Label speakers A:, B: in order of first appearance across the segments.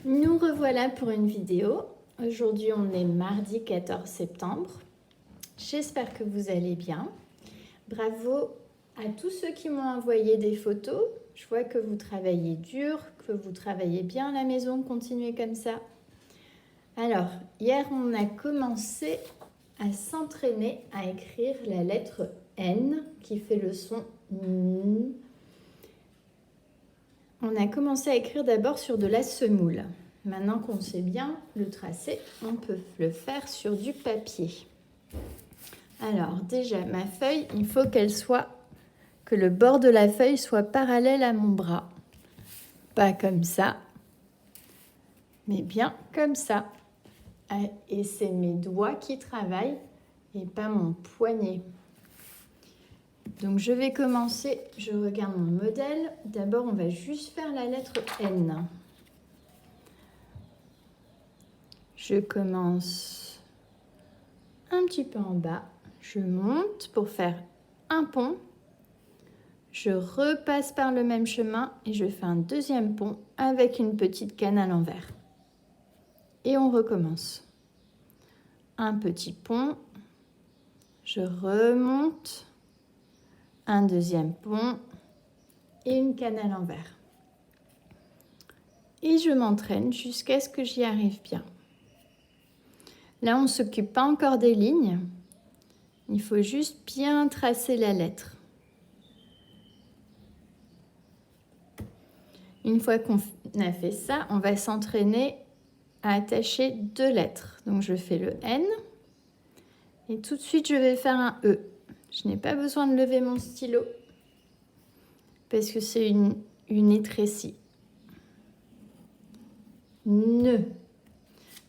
A: Nous revoilà pour une vidéo. Aujourd'hui, on est mardi 14 septembre. J'espère que vous allez bien. Bravo à tous ceux qui m'ont envoyé des photos. Je vois que vous travaillez dur, que vous travaillez bien à la maison. Continuez comme ça. Alors, hier, on a commencé à s'entraîner à écrire la lettre N qui fait le son N. On a commencé à écrire d'abord sur de la semoule. Maintenant qu'on sait bien le tracé, on peut le faire sur du papier. Alors déjà, ma feuille, il faut que le bord de la feuille soit parallèle à mon bras. Pas comme ça, mais bien comme ça. Et c'est mes doigts qui travaillent et pas mon poignet. Donc je vais commencer, je regarde mon modèle. D'abord, on va juste faire la lettre N. Je commence un petit peu en bas. Je monte pour faire un pont. Je repasse par le même chemin et je fais un deuxième pont avec une petite canne à l'envers. Et on recommence. Un petit pont. Je remonte. Un deuxième pont et une canne à l'envers. Et je m'entraîne jusqu'à ce que j'y arrive bien. Là, on ne s'occupe pas encore des lignes. Il faut juste bien tracer la lettre. Une fois qu'on a fait ça, on va s'entraîner à attacher deux lettres. Donc, je fais le N et tout de suite, je vais faire un E. Je n'ai pas besoin de lever mon stylo parce que c'est une étrécie. Ne.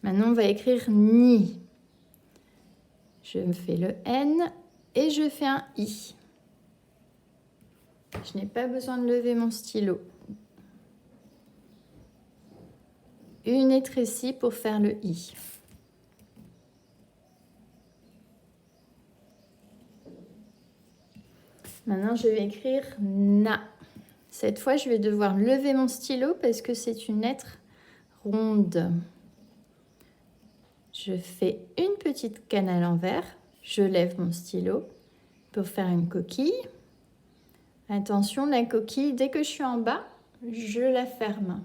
A: Maintenant, on va écrire ni. Je fais le N et je fais un I. Je n'ai pas besoin de lever mon stylo. Une étrécie pour faire le I. Maintenant, je vais écrire na. Cette fois, je vais devoir lever mon stylo parce que c'est une lettre ronde. Je fais une petite canne à l'envers. Je lève mon stylo pour faire une coquille. Attention, la coquille, dès que je suis en bas, je la ferme.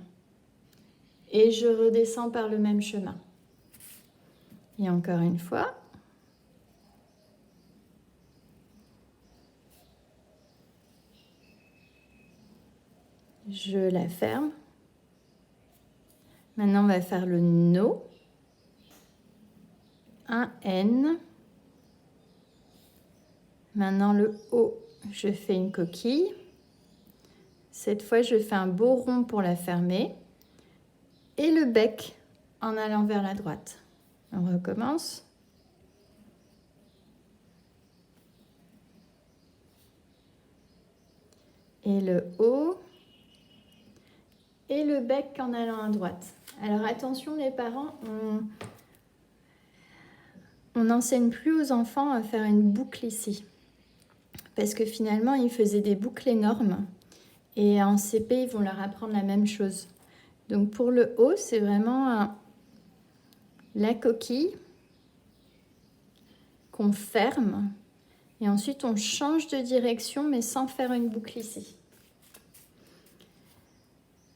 A: Et je redescends par le même chemin. Et encore une fois. Je la ferme. Maintenant, on va faire le no. Un N. Maintenant, le O, je fais une coquille. Cette fois, je fais un beau rond pour la fermer. Et le bec en allant vers la droite. On recommence. Et le O. Et le bec en allant à droite. Alors attention les parents, on n'enseigne plus aux enfants à faire une boucle ici. Parce que finalement, ils faisaient des boucles énormes. Et en CP, ils vont leur apprendre la même chose. Donc pour le O, c'est vraiment la coquille qu'on ferme. Et ensuite, on change de direction, mais sans faire une boucle ici.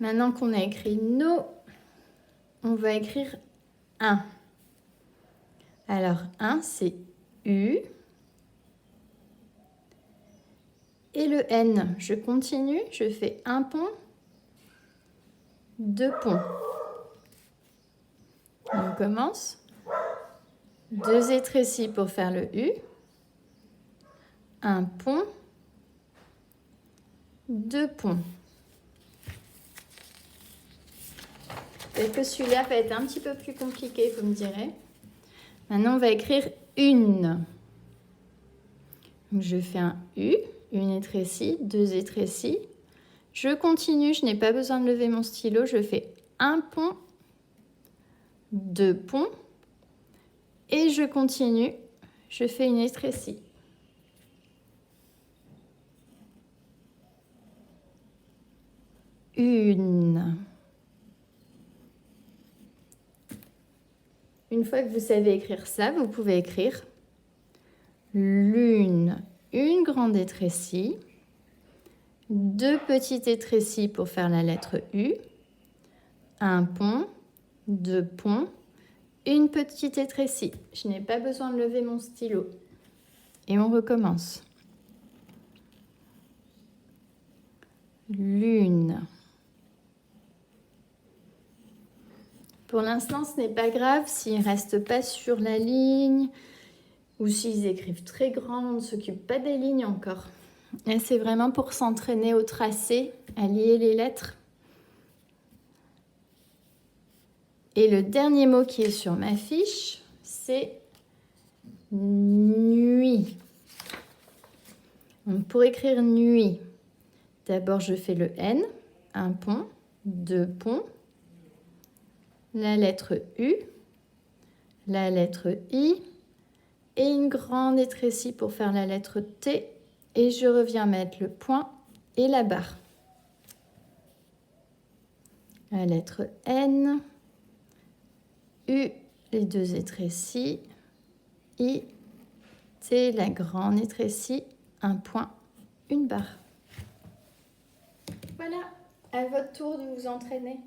A: Maintenant qu'on a écrit no, on va écrire 1. Alors 1, c'est U. Et le N, je continue, je fais un pont, deux ponts. On commence. Deux étrécies pour faire le U. Un pont, deux ponts. Peut-être que celui-là va être un petit peu plus compliqué, vous me direz. Maintenant, on va écrire une. Donc, je fais un U, une étrécie, deux étrécies. Je continue, je n'ai pas besoin de lever mon stylo. Je fais un pont, deux ponts. Et je continue, je fais une étrécie. Une. Une fois que vous savez écrire ça, vous pouvez écrire l'une, une grande étrécie, 2 petites étrécies pour faire la lettre U, un pont, 2 ponts, une petite étrécie. Je n'ai pas besoin de lever mon stylo. Et on recommence. L'une. Pour l'instant, ce n'est pas grave s'ils ne restent pas sur la ligne ou s'ils écrivent très grand, on ne s'occupe pas des lignes encore. Et c'est vraiment pour s'entraîner au tracé, à lier les lettres. Et le dernier mot qui est sur ma fiche, c'est nuit. Donc pour écrire nuit, d'abord je fais le N, un pont, 2 ponts, la lettre U, la lettre I et une grande étrécie pour faire la lettre T. Et je reviens mettre le point et la barre. La lettre N, U, les 2 étrécies, I, T, la grande étrécie, un point, une barre. Voilà, à votre tour de vous entraîner.